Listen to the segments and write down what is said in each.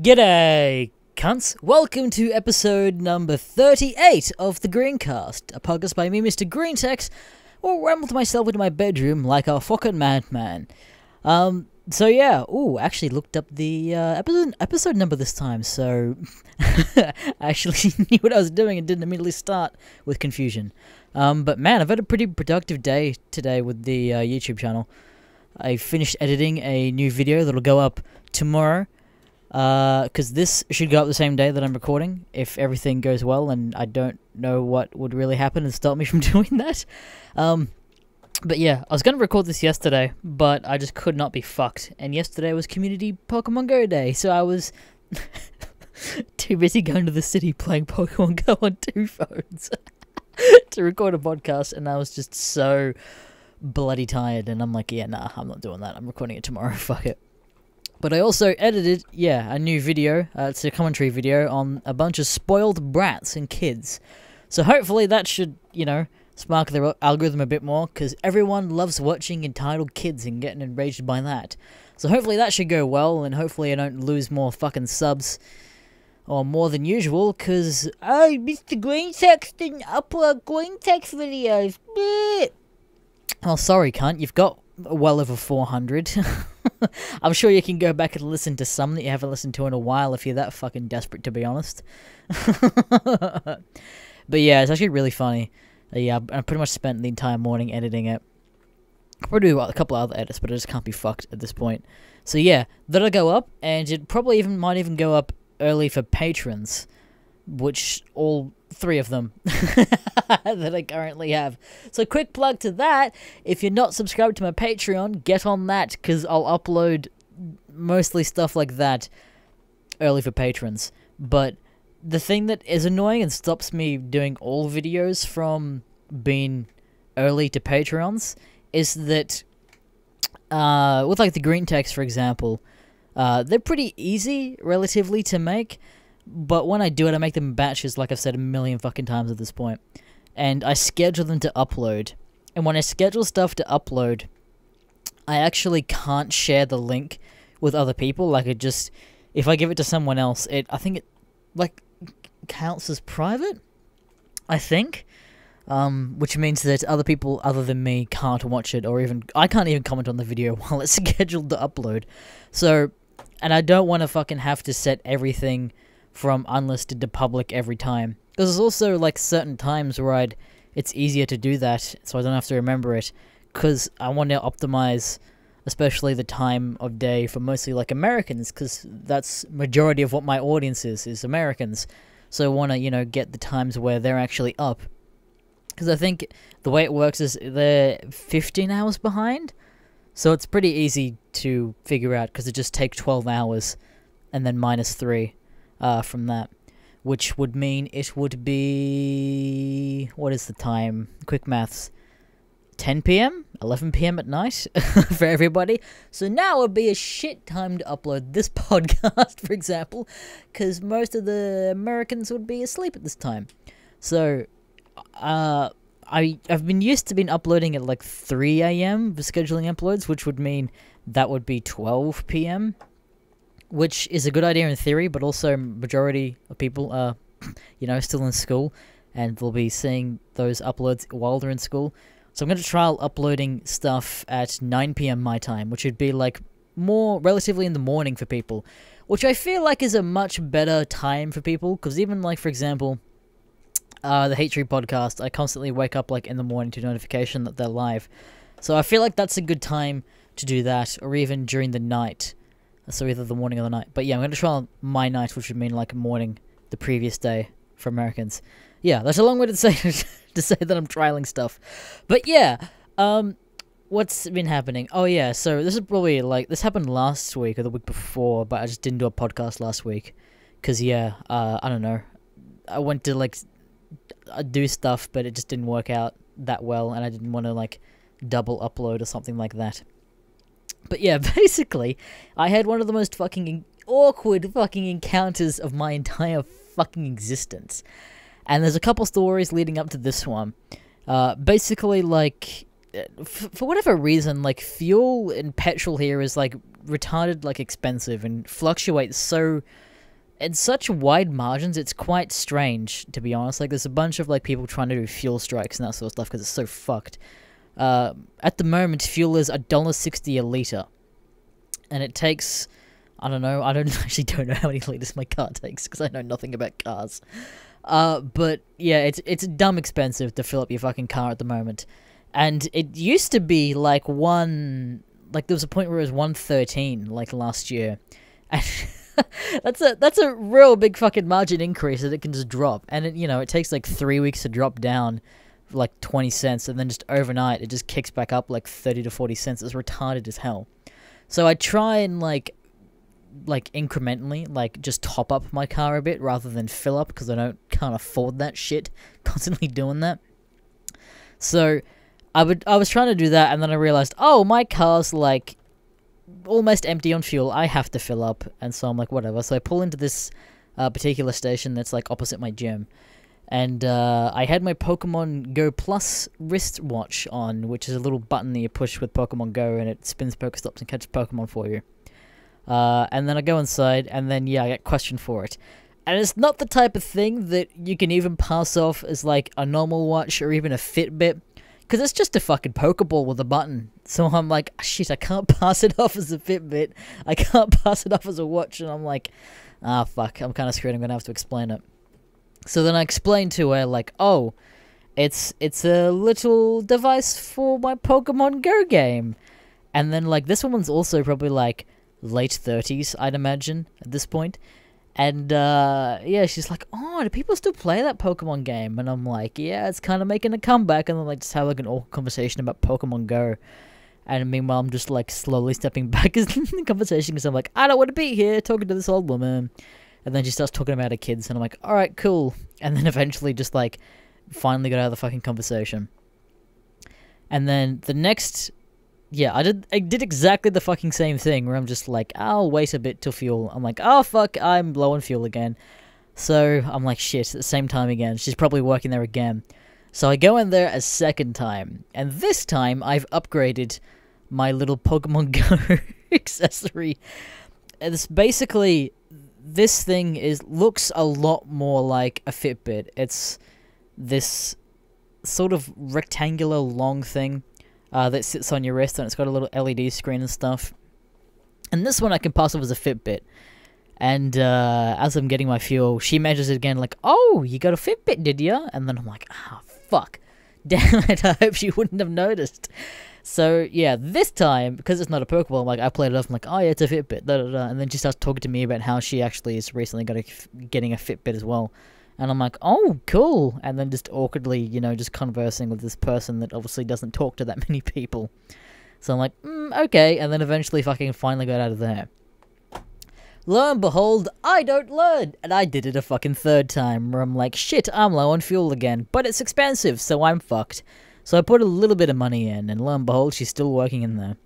G'day, cunts. Welcome to episode number 38 of the GreenCast, a podcast by me, Mr. GreenTex, or ramble to myself into my bedroom like a fucking madman. So yeah, actually looked up the episode number this time, so I actually knew what I was doing and didn't immediately start with confusion. But man, I've had a pretty productive day today with the YouTube channel. I finished editing a new video that'll go up tomorrow. Because this should go up the same day that I'm recording, if everything goes well, and I don't know what would really happen and stop me from doing that. But yeah, I was going to record this yesterday, but I just could not be fucked, and yesterday was Community Pokemon Go Day, so I was too busy going to the city playing Pokemon Go on 2 phones to record a podcast, and I was just so bloody tired, and I'm like, yeah, nah, I'm not doing that, I'm recording it tomorrow, fuck it. But I also edited, a new video. It's a commentary video on a bunch of spoiled brats and kids. So hopefully that should, spark the algorithm a bit more, because everyone loves watching entitled kids and getting enraged by that. So hopefully that should go well, and hopefully I don't lose more fucking subs, or more than usual, because, Mr. GreenTex didn't upload GreenTex videos. Bleh. Oh, sorry, cunt, you've got well over 400. I'm sure you can go back and listen to some that you haven't listened to in a while if you're that fucking desperate, to be honest. But yeah, it's actually really funny. I pretty much spent the entire morning editing it. I'll probably do a couple other edits, but I just can't be fucked at this point. So yeah, that'll go up, and it probably might even go up early for patrons, which all 3 of them that I currently have. So quick plug to that, if you're not subscribed to my Patreon, get on that, because I'll upload mostly stuff like that early for patrons. But the thing that is annoying and stops me doing all videos from being early to Patreons is that with like the green text, for example, they're pretty easy relatively to make. But when I do it, I make them in batches, like I've said a million fucking times at this point. And I schedule them to upload. And when I schedule stuff to upload, I actually can't share the link with other people. Like, if I give it to someone else, I think it, counts as private, I think. Which means that other people other than me can't watch it, or I can't even comment on the video while it's scheduled to upload. So, and I don't want to fucking have to set everything from unlisted to public every time. Because there's also, certain times where it's easier to do that, so I don't have to remember it. Because I want to optimize, especially the time of day for mostly, Americans, because that's majority of what my audience is Americans. So I want to, get the times where they're actually up. Because I think the way it works is they're 15 hours behind. So it's pretty easy to figure out, because it just takes 12 hours, and then minus 3. From that, which would mean it would be, what is the time? Quick maths. 10 PM? 11 PM at night for everybody. So now would be a shit time to upload this podcast, for example, because most of the Americans would be asleep at this time. So, I've been used to uploading at 3 AM for scheduling uploads, which would mean that would be 12 PM. Which is a good idea in theory, but also majority of people are, still in school, and they'll be seeing those uploads while they're in school. So I'm going to trial uploading stuff at 9 PM my time, which would be, more relatively in the morning for people. Which I feel like is a much better time for people, because even, for example, the Hate Tree podcast, I constantly wake up, in the morning to notification that they're live. So I feel like that's a good time to do that, or even during the night. So either the morning or the night. But yeah, I'm going to try my night, which would mean morning the previous day for Americans. Yeah, that's a long way to say that I'm trialing stuff. But yeah, what's been happening? Oh yeah, so this is probably this happened last week or the week before, but I just didn't do a podcast last week. Because yeah, I don't know. I went to do stuff, but it just didn't work out that well, and I didn't want to double upload or something like that. But yeah, basically, I had one of the most fucking awkward fucking encounters of my entire fucking existence. And there's a couple stories leading up to this one. Basically, for whatever reason, fuel and petrol here is, retarded, expensive and fluctuates so in such wide margins, it's quite strange, to be honest. Like, there's a bunch of, like, people trying to do fuel strikes and that sort of stuff because it's so fucked. At the moment, fuel is $1.60 a litre. And it takes, I don't know, actually don't know how many litres my car takes because I know nothing about cars. But, yeah, it's dumb expensive to fill up your fucking car at the moment. And it used to be, like, there was a point where it was 1.13, like, last year. And that's a real big fucking margin increase that it can just drop. And it takes like 3 weeks to drop down like 20 cents, and then just overnight it just kicks back up like 30 to 40 cents. It's retarded as hell. So I try and like incrementally like just top up my car a bit rather than fill up, because can't afford that shit, constantly doing that. So I was trying to do that, and then I realized, oh, my car's like almost empty on fuel. I have to fill up, and so I'm like, whatever. So I pull into this particular station that's like opposite my gym, and I had my Pokemon Go Plus wristwatch on, which is a little button that you push with Pokemon Go, and it spins Pokestops and catches Pokemon for you. And then I go inside, and then I get questioned for it. And it's not the type of thing that you can even pass off as like a normal watch or even a Fitbit, because it's just a fucking Pokeball with a button. So I'm like, shit, I can't pass it off as a Fitbit. I can't pass it off as a watch. And I'm like, fuck, I'm kind of screwed. I'm going to have to explain it. So then I explained to her, like, oh, it's a little device for my Pokemon Go game. And then, like, this woman's also probably, like, late 30s, I'd imagine, at this point. And, she's like, oh, do people still play that Pokemon game? And I'm like, yeah, it's kind of making a comeback. And then, like, just have, like, an awkward conversation about Pokemon Go. And meanwhile, I'm just, like, slowly stepping back in the conversation because I'm like, I don't want to be here talking to this old woman. And then she starts talking about her kids. And I'm like, all right, cool. And then eventually just, like, finally got out of the fucking conversation. And then the next... I did exactly the fucking same thing, where I'm just like, I'll wait a bit till fuel. I'm like, oh fuck, I'm low on fuel again. So, I'm like, shit, at the same time again. She's probably working there again. So I go in there a second time. And this time, I've upgraded my little Pokemon Go accessory. It's basically, this thing looks a lot more like a Fitbit. It's this sort of rectangular long thing that sits on your wrist, and it's got a little LED screen and stuff. And this one I can pass off as a Fitbit. And as I'm getting my fuel, she measures it again, like, oh, you got a Fitbit, did ya? And then I'm like, fuck. Damn it, I hope she wouldn't have noticed. So, yeah, this time, because it's not a Pokeball, I'm like, I played it off, I'm like, oh yeah, it's a Fitbit, da-da-da. And then she starts talking to me about how she actually is recently getting a Fitbit as well. And I'm like, oh, cool. And then just awkwardly, just conversing with this person that obviously doesn't talk to that many people. So I'm like, okay. And then eventually finally got out of there. Lo and behold, I don't learn. And I did it a fucking third time, where I'm like, shit, I'm low on fuel again. But it's expensive, so I'm fucked. So I put a little bit of money in, and lo and behold, she's still working in there.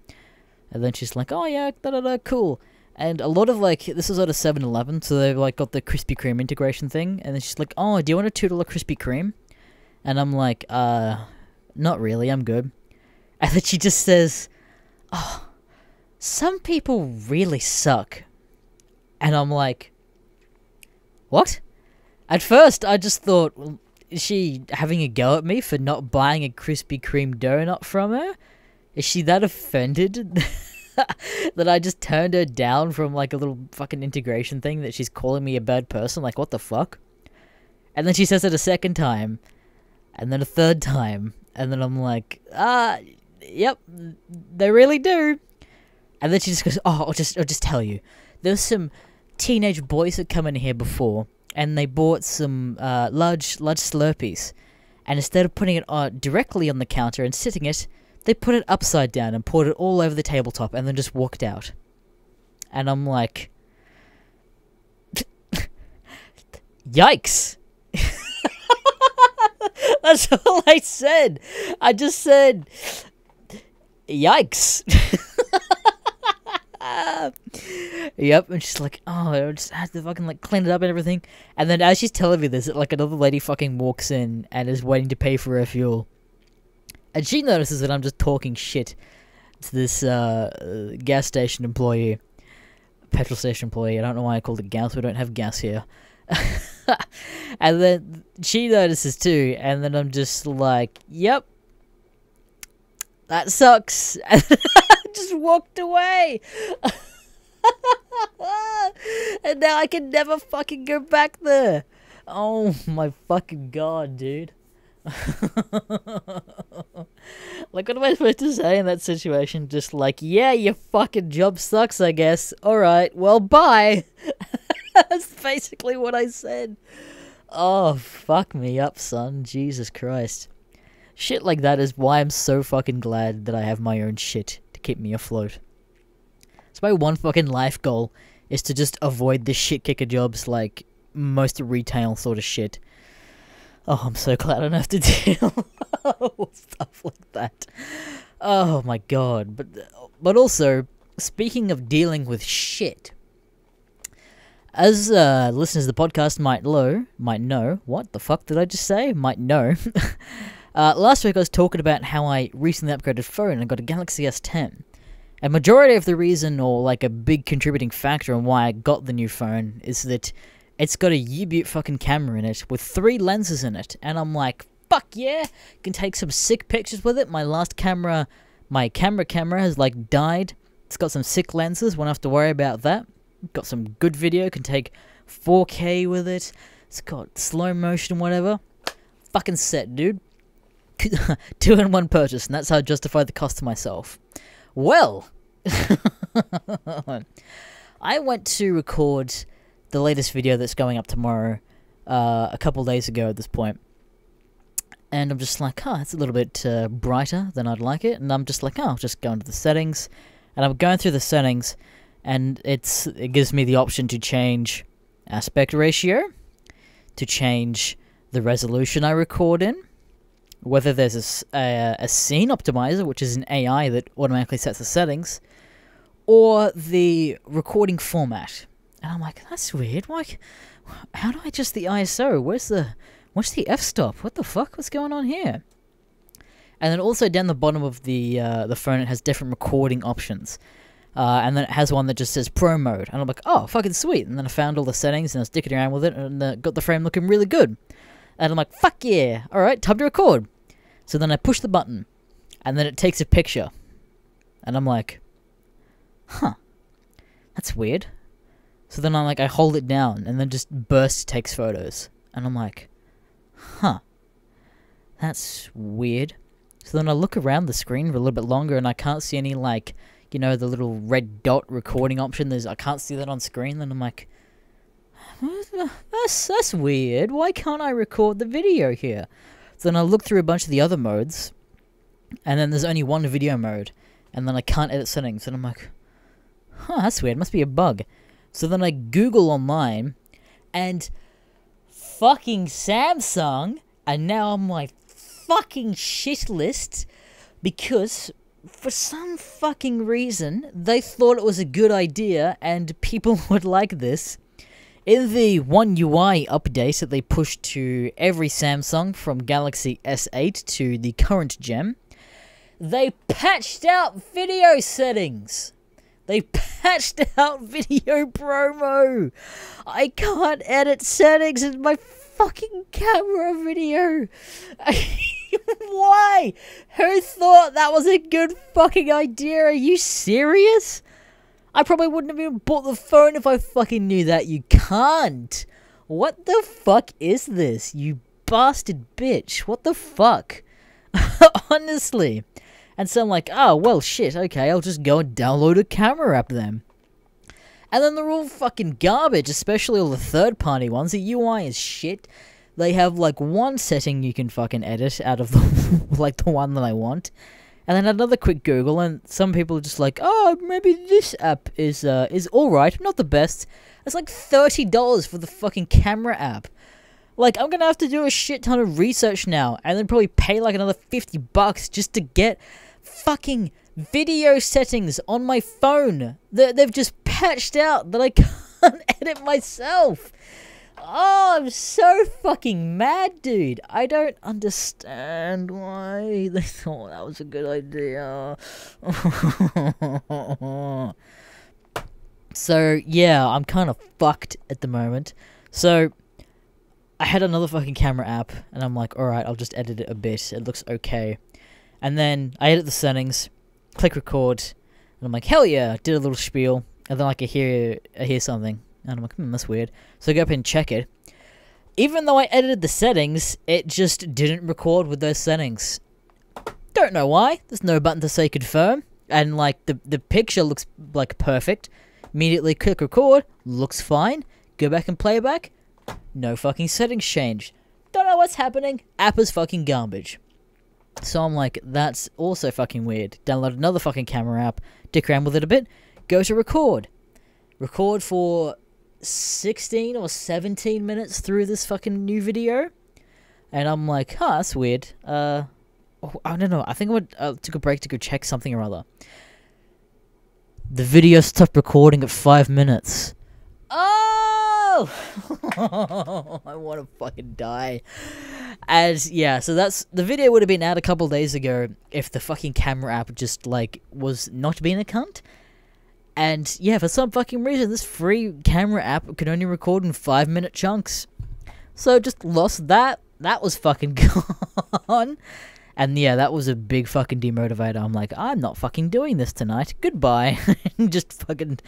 And then she's like, oh yeah, da-da-da, cool. And a lot of, like, this is at a 7-Eleven, so they've, like, got the Krispy Kreme integration thing. And then she's like, oh, do you want a $2 Krispy Kreme? And I'm like, not really, I'm good. And then she just says, oh, some people really suck. And I'm like, what? At first, I just thought, well, is she having a go at me for not buying a Krispy Kreme donut from her? Is she that offended that I just turned her down from, like, a little fucking integration thing, that she's calling me a bad person? Like, what the fuck? And then she says it a second time, and then a third time, and then I'm like, yep, they really do. And then she just goes, oh, I'll just tell you. There's some teenage boys that come in here before, and they bought some large Slurpees. And instead of putting it directly on the counter and sitting it, they put it upside down and poured it all over the tabletop and then just walked out. And I'm like, yikes. That's all I said. I just said, yikes. Yep, and she's like, oh, I just had to fucking, like, clean it up and everything. And then as she's telling me this, like, another lady fucking walks in and is waiting to pay for her fuel. And she notices that I'm just talking shit to this gas station employee. petrol station employee. I don't know why I called it gas. We don't have gas here. And then she notices too, and then I'm just like, yep, that sucks. And I just walked away. And now I can never fucking go back there. Oh my fucking god, dude. Like, what am I supposed to say in that situation? Just like, yeah, your fucking job sucks, I guess. Alright, well, bye. That's basically what I said. Oh, fuck me up, son. Jesus Christ. Shit like that is why I'm so fucking glad that I have my own shit to keep me afloat. So my one fucking life goal is to just avoid the shit kicker jobs like most retail sort of shit. Oh, I'm so glad I don't have to deal with stuff like that. Oh my god. But also, speaking of dealing with shit, as listeners of the podcast might know, what the fuck did I just say? Might know. Last week I was talking about how I recently upgraded phone and got a Galaxy S10. A majority of the reason, or like a big contributing factor on why I got the new phone, is that it's got a U-Butte fucking camera in it with 3 lenses in it. And I'm like, fuck yeah! Can take some sick pictures with it. My last camera, my camera has like died. It's got some sick lenses, won't have to worry about that. Got some good video, can take 4K with it. It's got slow motion, whatever. Fucking set, dude. 2-in-1 purchase, and that's how I justify the cost to myself. Well, I went to record the latest video that's going up tomorrow, a couple days ago at this point. And I'm just like, it's a little bit brighter than I'd like it. And I'm just like, I'll just go into the settings. And I'm going through the settings, and it gives me the option to change aspect ratio, to change the resolution I record in, whether there's a scene optimizer, which is an AI that automatically sets the settings, or the recording format. And I'm like, that's weird. Why? How do I adjust the ISO? What's the f-stop? What the fuck? What's going on here? And then also down the bottom of the phone, it has different recording options. And then it has one that just says Pro Mode. And I'm like, oh, fucking sweet. And then I found all the settings, and I was dicking around with it, and got the frame looking really good. And I'm like, fuck yeah. Alright, time to record. So then I push the button, and then it takes a picture. And I'm like, that's weird. So then I hold it down, and then just burst takes photos. And I'm like, that's weird. So then I look around the screen for a little bit longer, and I can't see any, the little red dot recording option. I can't see that on screen. Then I'm like, that's weird. Why can't I record the video here? So then I look through a bunch of the other modes, and then there's only one video mode, and then I can't edit settings. And I'm like, that's weird. Must be a bug. So then I Google online, and fucking Samsung, and now I'm like, fucking shitlist, because for some fucking reason they thought it was a good idea and people would like this. In the One UI update that they pushed to every Samsung from Galaxy S8 to the current gem, they patched out video settings. They patched out video promo. I can't edit settings in my fucking camera video. Why? Who thought that was a good fucking idea? Are you serious? I probably wouldn't have even bought the phone if I fucking knew that. You can't. What the fuck is this, you bastard bitch? What the fuck? Honestly. And so I'm like, oh, well, shit, okay, I'll just go and download a camera app then. And then they're all fucking garbage, especially all the third-party ones. The UI is shit. They have, one setting you can fucking edit out of the, the one that I want. And then another quick Google, and some people are just like, oh, maybe this app is alright, not the best. It's like $30 for the fucking camera app. I'm gonna have to do a shit ton of research now, and then probably pay another $50 just to get fucking video settings on my phone that they've just patched out that I can't edit myself. Oh, I'm so fucking mad, dude. I don't understand why they thought that was a good idea. So, yeah, I'm kind of fucked at the moment. So, I had another fucking camera app, and I'm like, alright, I'll just edit it a bit. It looks okay. And then I edit the settings, click record, and I'm like, hell yeah, did a little spiel. And then like I hear something, and I'm like, that's weird. So I go up and check it. Even though I edited the settings, it just didn't record with those settings. Don't know why. There's no button to say confirm. And like the picture looks like perfect. Immediately click record, looks fine. Go back and play back. No fucking settings changed. Don't know what's happening. App is fucking garbage. So I'm like, that's also fucking weird. Download another fucking camera app, dick around with it a bit, go to record. Record for 16 or 17 minutes through this fucking new video. And I'm like, that's weird. I don't know. I think I took a break to go check something or other. The video stopped recording at 5 minutes. Oh! I want to fucking die. And yeah, so the video would have been out a couple days ago if the fucking camera app just like was not being a cunt. And yeah, for some fucking reason, this free camera app could only record in 5-minute chunks. So just lost that. That was fucking gone. And yeah, that was a big fucking demotivator. I'm like, I'm not fucking doing this tonight. Goodbye. Just fucking,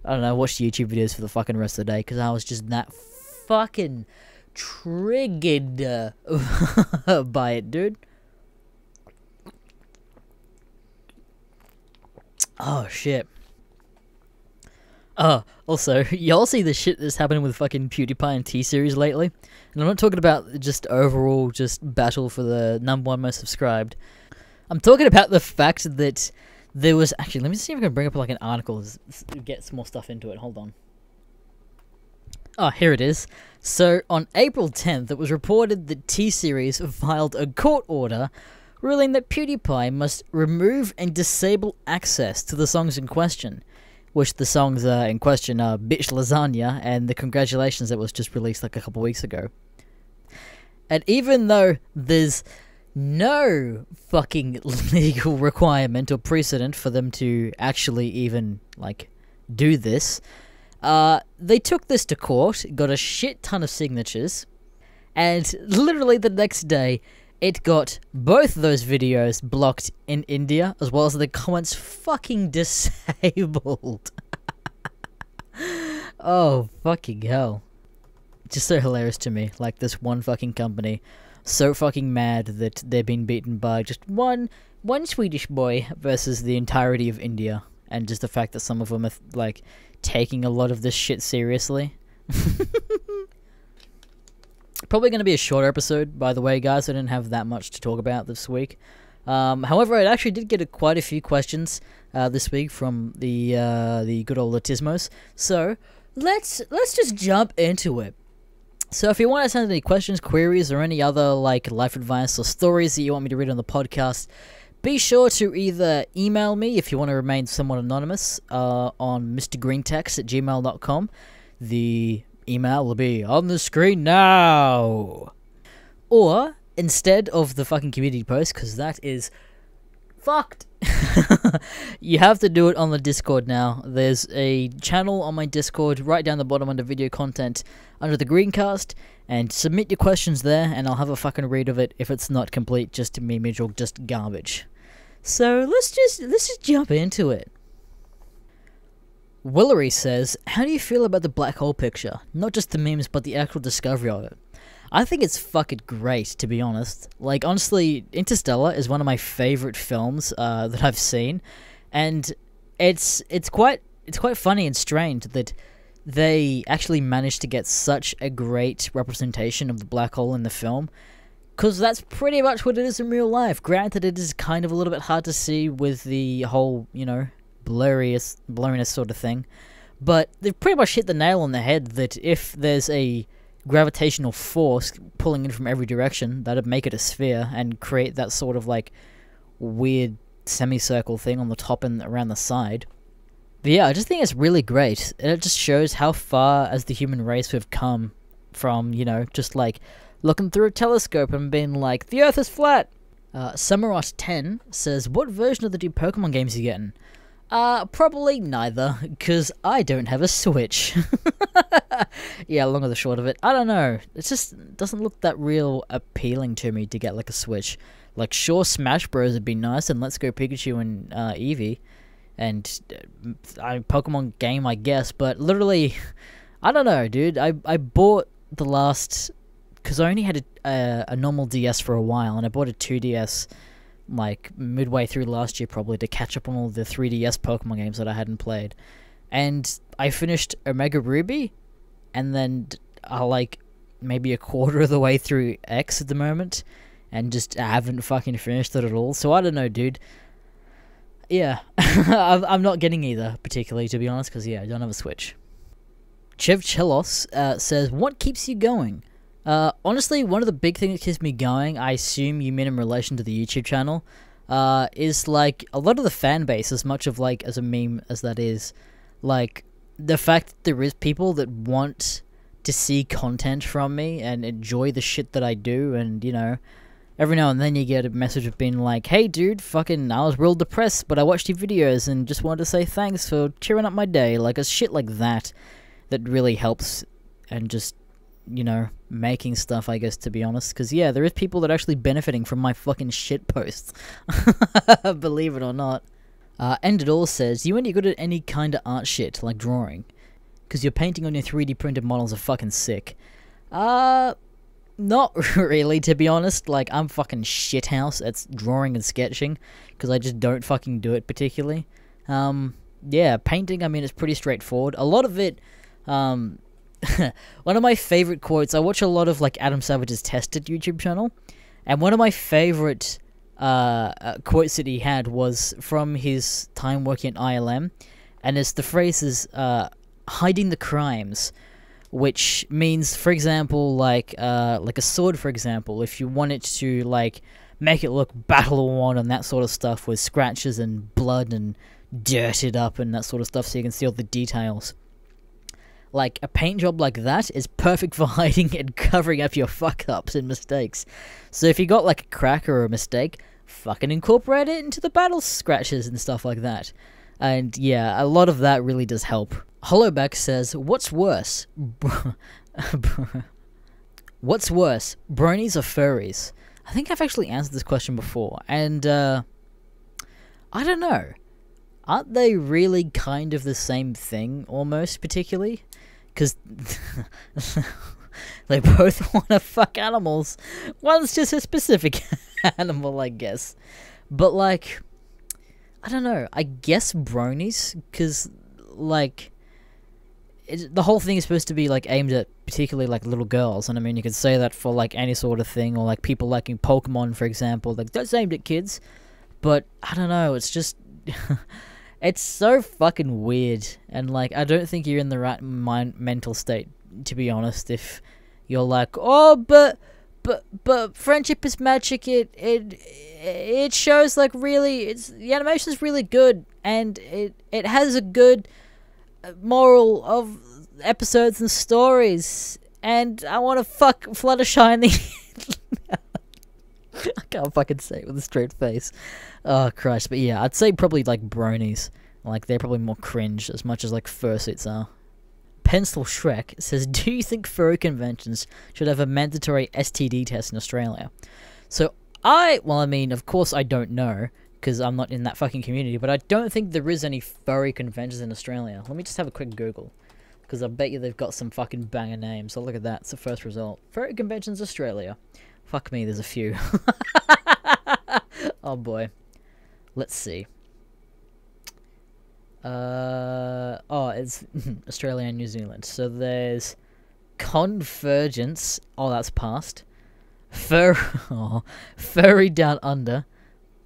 I don't know, watch YouTube videos for the fucking rest of the day, because I was just that fucking triggered by it, dude. Oh, shit. Also, y'all see the shit that's happening with fucking PewDiePie and T-Series lately? And I'm not talking about just overall just battle for the #1 most subscribed. I'm talking about the fact that there was... Actually, let me see if I can bring up like an article to get some more stuff into it. Hold on. Oh, here it is. So, on April 10th, it was reported that T-Series filed a court order ruling that PewDiePie must remove and disable access to the songs in question. Which the songs in question are Bitch Lasagna and the Congratulations that was just released like a couple weeks ago. And even though there's no fucking legal requirement or precedent for them to actually even, like, do this, they took this to court, got a shit ton of signatures, and literally the next day, it got both those videos blocked in India, as well as the comments fucking disabled. Oh, fucking hell. Just so hilarious to me. Like, this one fucking company, so fucking mad that they're being beaten by just one Swedish boy versus the entirety of India. And just the fact that some of them are, like, taking a lot of this shit seriously. Probably going to be a shorter episode, by the way, guys. I didn't have that much to talk about this week. However, I actually did get quite a few questions this week from the good old Latismos. So let's just jump into it. So if you want to send any questions, queries, or any other like life advice or stories that you want me to read on the podcast, be sure to either email me if you want to remain somewhat anonymous on mrgreentext@gmail.com. The email will be on the screen now. Or, instead of the fucking community post, because that is fucked, you have to do it on the Discord now. There's a channel on my Discord right down the bottom under video content under the GreenCast, and submit your questions there, and I'll have a fucking read of it if it's not complete, just meme or just garbage. So let's just jump into it. Willery says, how do you feel about the black hole picture? Not just the memes, but the actual discovery of it. I think it's fucking great, to be honest. Like, honestly, Interstellar is one of my favorite films that I've seen, and it's quite funny and strange that they actually managed to get such a great representation of the black hole in the film, because that's pretty much what it is in real life. Granted, it is kind of a little bit hard to see with the whole, you know, blurriness sort of thing, but they've pretty much hit the nail on the head that if there's a gravitational force pulling in from every direction, that'd make it a sphere and create that sort of like weird semicircle thing on the top and around the side. But yeah, I just think it's really great, and it just shows how far as the human race we've come from, you know, just like looking through a telescope and being like, the Earth is flat. Samurot10 says, what version of the new Pokemon games are you getting? Probably neither, because I don't have a Switch. Yeah, long or the short of it, I don't know. It just doesn't look that real appealing to me to get, like, a Switch. Like, sure, Smash Bros. Would be nice, and Let's Go Pikachu and Eevee, and Pokemon game, I guess, but literally, I don't know, dude. I bought the last... Because I only had a normal DS for a while, and I bought a 2DS, like, midway through last year, probably, to catch up on all the 3DS Pokemon games that I hadn't played. And I finished Omega Ruby, and then like, maybe a quarter of the way through X at the moment, and just haven't fucking finished it at all. So I don't know, dude. Yeah, I'm not getting either, particularly, to be honest, because, yeah, I don't have a Switch. Chev Chelos says, what keeps you going? Honestly, one of the big things that keeps me going, I assume you mean in relation to the YouTube channel, is, like, a lot of the fan base, as much of, like, as a meme as that is, like, the fact that there is people that want to see content from me and enjoy the shit that I do, and, you know, every now and then you get a message of being like, hey dude, fucking, I was real depressed, but I watched your videos and just wanted to say thanks for cheering up my day, like, a shit like that really helps, and just, you know, making stuff, I guess, to be honest, because, yeah, there is people that are actually benefiting from my fucking shit posts, believe it or not. End It All says, you ain't good at any kind of art shit, like drawing, because your painting on your 3D printed models are fucking sick. Not really, to be honest. Like, I'm fucking shithouse at drawing and sketching, because I just don't fucking do it particularly. Yeah, painting, I mean, it's pretty straightforward. A lot of it, one of my favorite quotes, I watch a lot of, like, Adam Savage's Tested YouTube channel, and one of my favorite quotes that he had was from his time working at ILM, and it's the phrase is, hiding the crimes, which means, for example, like a sword, for example, if you want it to, like, make it look battle-worn and that sort of stuff with scratches and blood and dirted up and that sort of stuff so you can see all the details. Like, a paint job like that is perfect for hiding and covering up your fuck-ups and mistakes. So if you got, like, a crack or a mistake, fucking incorporate it into the battle scratches and stuff like that. And, yeah, a lot of that really does help. Hollowback says, what's worse? What's worse, bronies or furries? I think I've actually answered this question before, and, I don't know. Aren't they really kind of the same thing, almost, particularly? Because they both want to fuck animals. One's just a specific animal, I guess. But, like, I don't know. I guess bronies, because, like, the whole thing is supposed to be, like, aimed at particularly, like, little girls. And, I mean, you could say that for, like, any sort of thing. Or, like, people liking Pokemon, for example. Like, that's aimed at kids. But, I don't know. It's just... It's so fucking weird, and, like, I don't think you're in the right mental state, to be honest, if you're like, oh, but friendship is magic, it shows, like, really, the animation's really good, and it has a good moral of episodes and stories, and I want to fuck Fluttershy in the... I can't fucking say it with a straight face. Oh, Christ. But yeah, I'd say probably, like, bronies. Like, they're probably more cringe, as much as, like, fursuits are. Pencil Shrek says, do you think furry conventions should have a mandatory STD test in Australia? So, well, I mean, of course I don't know, because I'm not in that fucking community, but I don't think there is any furry conventions in Australia. Let me just have a quick Google, because I bet you they've got some fucking banger names. So look at that, it's the first result. Furry conventions Australia. Fuck me, there's a few. Oh boy. Let's see. Oh, it's Australia and New Zealand. So there's Convergence. Oh, that's passed. Furry Down Under.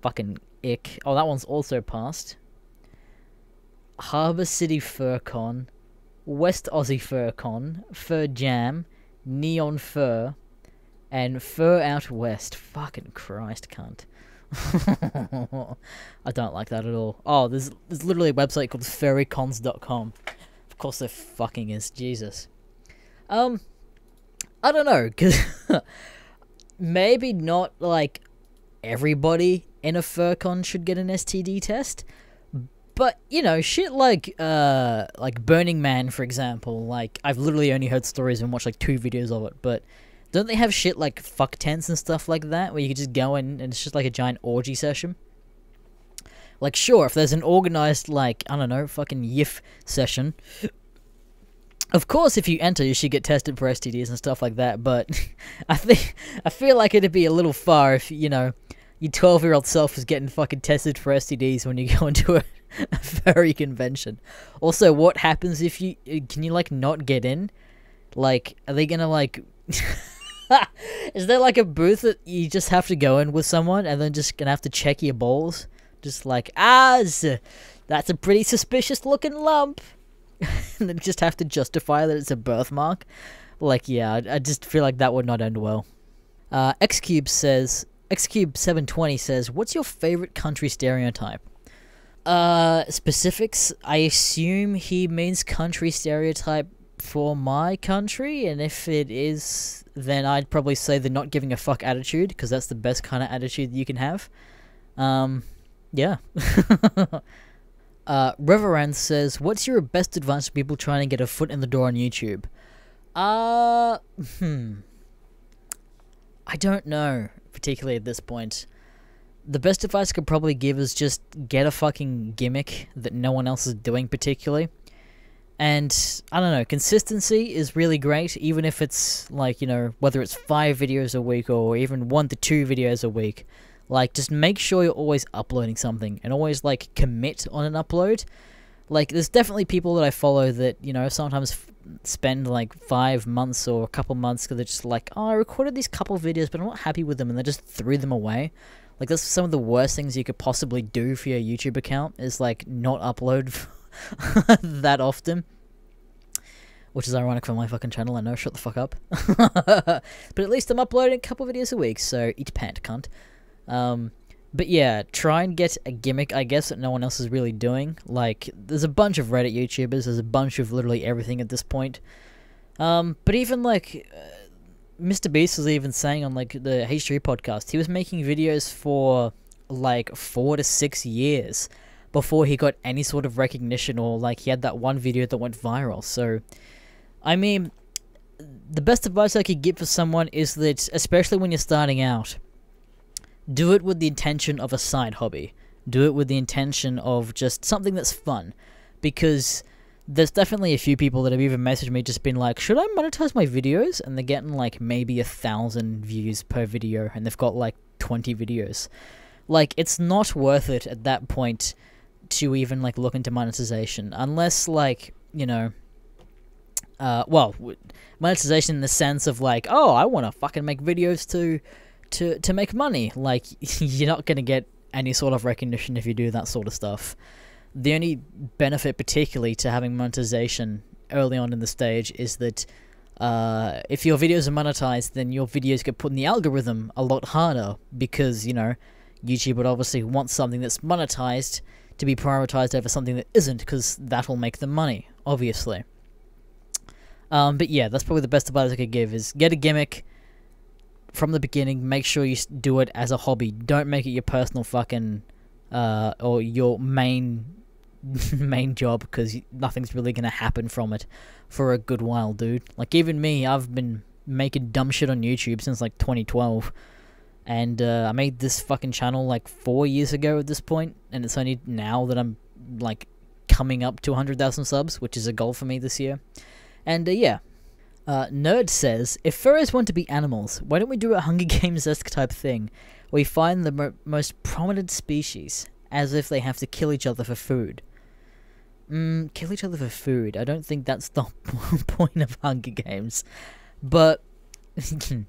Fucking ick. Oh, that one's also passed. Harbour City FurCon. West Aussie FurCon. Fur Jam. Neon Fur. And Fur Out West. Fucking Christ, cunt. I don't like that at all. Oh, there's literally a website called furrycons.com. Of course there fucking is. Jesus. I don't know, because maybe not, like, everybody in a FurCon should get an STD test, But, you know, shit like Burning Man, for example, like, I've literally only heard stories and watched, like, 2 videos of it, but don't they have shit like fuck tents and stuff like that, where you can just go in and it's just like a giant orgy session? Like, sure, if there's an organized, like, I don't know, fucking yiff session, of course, if you enter, you should get tested for STDs and stuff like that, but I feel like it'd be a little far if, you know, your 12-year-old self is getting fucking tested for STDs when you go into a furry convention. Also, what happens if you... Can you, like, not get in? Like, are they gonna, like... Is there, like, a booth that you just have to go in with someone and then just gonna have to check your balls? Just like, that's a pretty suspicious-looking lump. And then just have to justify that it's a birthmark. Like, yeah, I just feel like that would not end well. Xcube720 says, what's your favorite country stereotype? Specifics, I assume he means country stereotype for my country, and if it is, then I'd probably say the not giving a fuck attitude, because that's the best kind of attitude you can have. Yeah. Reverend says, what's your best advice for people trying to get a foot in the door on YouTube? I don't know, particularly at this point. The best advice I could probably give is just get a fucking gimmick that no one else is doing particularly. And, I don't know, consistency is really great, even if it's, like, you know, whether it's 5 videos a week or even 1 to 2 videos a week. Like, just make sure you're always uploading something, and always, like, commit on an upload. Like, there's definitely people that I follow that, you know, sometimes spend, like, 5 months or a couple months, because they're just like, oh, I recorded these couple videos, but I'm not happy with them, and they just threw them away. Like, that's some of the worst things you could possibly do for your YouTube account, is, like, not upload that often. Which is ironic for my fucking channel, I know, shut the fuck up. But at least I'm uploading a couple videos a week, so eat pant, cunt. But yeah, try and get a gimmick, I guess, that no one else is really doing. Like, there's a bunch of Reddit YouTubers, there's a bunch of literally everything at this point. But even, like, Mr. Beast was even saying on, like, the H3 podcast, he was making videos for, like, 4 to 6 years before he got any sort of recognition, or, like, he had that one video that went viral. So, I mean, the best advice I could give for someone is that, especially when you're starting out, do it with the intention of a side hobby. Do it with the intention of just something that's fun. Because there's definitely a few people that have even messaged me just been like, should I monetize my videos? And they're getting like maybe 1,000 views per video, and they've got like 20 videos. Like, it's not worth it at that point to even like look into monetization. Unless, like, you know, well, monetization in the sense of like, oh, I want to fucking make videos to make money. Like, you're not going to get any sort of recognition if you do that sort of stuff. The only benefit particularly to having monetization early on in the stage is that if your videos are monetized, then your videos get put in the algorithm a lot harder, because, you know, YouTube would obviously want something that's monetized to be prioritized over something that isn't, because that'll make them money, obviously. But yeah, that's probably the best advice I could give, is get a gimmick from the beginning. Make sure you do it as a hobby. Don't make it your personal fucking, or your main job, because nothing's really gonna happen from it for a good while, dude. Like, even me, I've been making dumb shit on YouTube since like 2012. And I made this fucking channel like 4 years ago at this point, and it's only now that I'm like coming up to 100,000 subs, which is a goal for me this year. And yeah. Nerd says, if furries want to be animals, why don't we do a Hunger Games-esque type thing, where we find the most prominent species, as if they have to kill each other for food? Kill each other for food. I don't think that's the point of Hunger Games. But,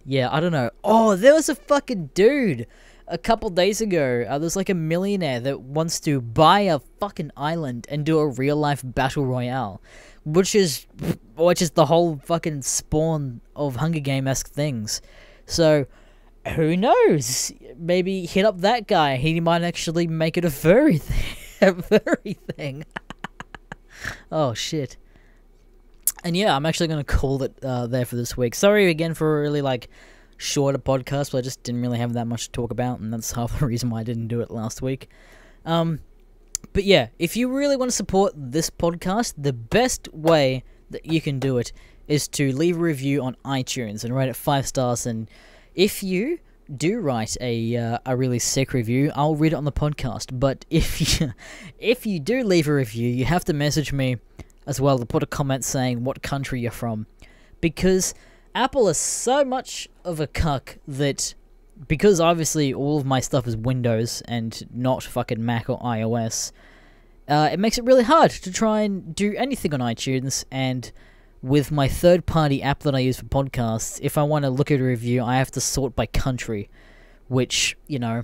yeah, I don't know. Oh, there was a fucking dude a couple days ago. There's like a millionaire that wants to buy a fucking island and do a real-life battle royale. Which is the whole fucking spawn of Hunger Game-esque things. So, who knows? Maybe hit up that guy. He might actually make it a furry thing. A furry thing. Oh, shit. And yeah, I'm actually going to call it there for this week. Sorry again for a really, like, shorter podcast, but I just didn't really have that much to talk about, and that's half the reason why I didn't do it last week. But yeah, if you really want to support this podcast, the best way that you can do it is to leave a review on iTunes and rate it 5 stars. And if you do write a really sick review, I'll read it on the podcast. But if you do leave a review, you have to message me as well to put a comment saying what country you're from, because Apple is so much of a cuck that, because obviously all of my stuff is Windows and not fucking Mac or iOS, it makes it really hard to try and do anything on iTunes. And with my third-party app that I use for podcasts, if I want to look at a review, I have to sort by country, which, you know,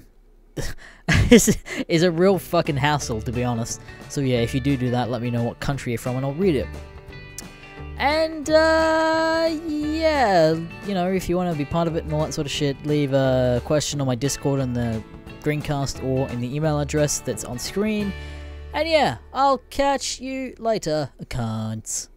is a real fucking hassle, to be honest. So yeah, if you do that, let me know what country you're from and I'll read it. And, yeah, you know, if you want to be part of it and all that sort of shit, leave a question on my Discord in the GreenCast or in the email address that's on screen. And yeah, I'll catch you later, cunts.